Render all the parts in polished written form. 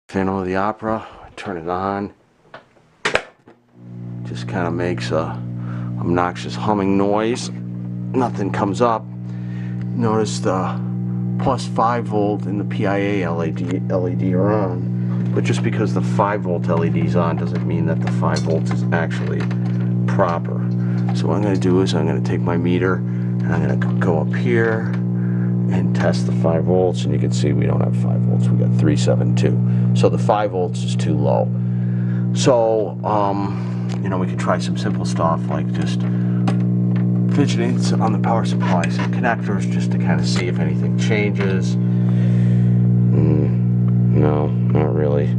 Phantom of the Opera, turn it on. Just kind of makes a obnoxious humming noise. Nothing comes up. Notice the plus 5 volt and the PIA LED are on. But just because the 5 volt LED is on doesn't mean that the 5 volts is actually proper. So what I'm going to do is I'm going to take my meter and I'm going to go up here and test the 5 volts, and you can see we don't have 5 volts, we got 372. So the 5 volts is too low. So you know, we could try some simple stuff like just fidgeting on the power supplies and connectors just to kind of see if anything changes. No, not really.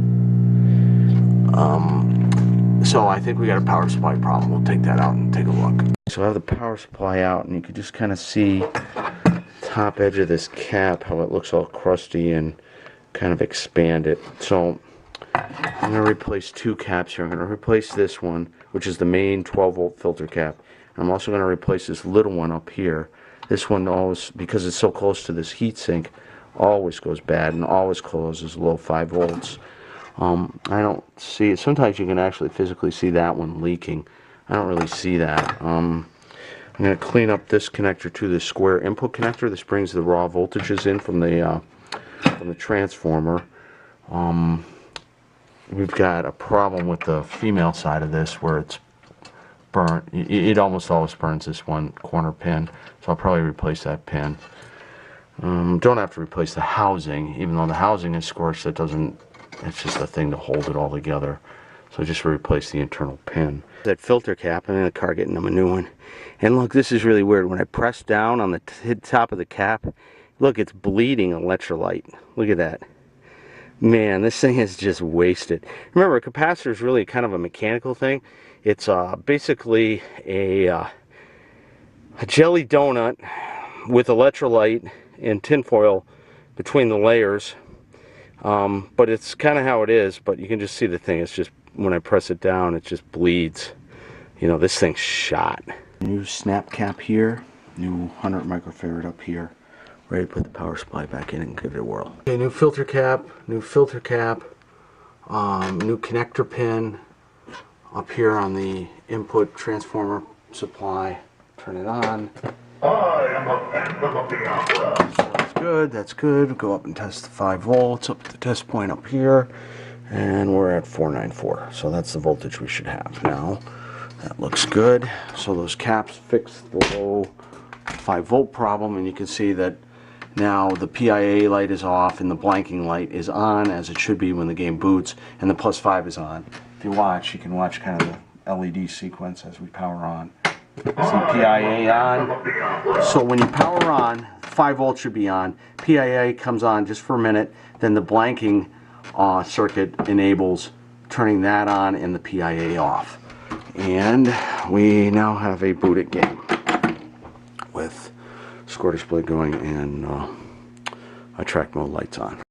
So I think we got a power supply problem. We'll take that out and take a look. So I have the power supply out, and you can just kind of see top edge of this cap, how it looks all crusty and kind of expand it. So I'm going to replace 2 caps here. I'm going to replace this one, which is the main 12 volt filter cap. And I'm also going to replace this little one up here. This one always, because it's so close to this heat sink, always goes bad and always closes low 5 volts. I don't see it. Sometimes you can actually physically see that one leaking. I don't really see that. I'm going to clean up this connector to the square input connector. This brings the raw voltages in from the transformer. We've got a problem with the female side of this where it's burnt. It almost always burns this one corner pin, so I'll probably replace that pin. Don't have to replace the housing, even though the housing is scorched. That doesn't. It's just a thing to hold it all together. So just replace the internal pin. That filter cap, I'm in the car getting them a new one. And look, this is really weird. When I press down on the top of the cap, look, it's bleeding electrolyte. Look at that. Man, this thing is just wasted. Remember, a capacitor is really kind of a mechanical thing. It's basically a jelly donut with electrolyte and tinfoil between the layers. But it's kind of how it is, but you can just see the thing. It's just, when I press it down, it just bleeds. You know, this thing's shot. New snap cap here, new 100 microfarad up here. Ready to put the power supply back in and give it a whirl. Okay, new filter cap, new connector pin up here on the input transformer supply. Turn it on. I am a Phantom of the Opera. So that's good, that's good. Go up and test the 5 volts up at the test point up here. And we're at 494. So that's the voltage we should have now. That looks good. So those caps fix the low 5 volt problem, and you can see that now the PIA light is off and the blanking light is on, as it should be when the game boots, and the plus 5 is on. If you watch, you can watch kind of the LED sequence as we power on. See PIA on. So when you power on, 5 volts should be on. PIA comes on just for a minute, then the blanking circuit enables turning that on and the PIA off. And we now have a booted game with score display going and a track mode lights on.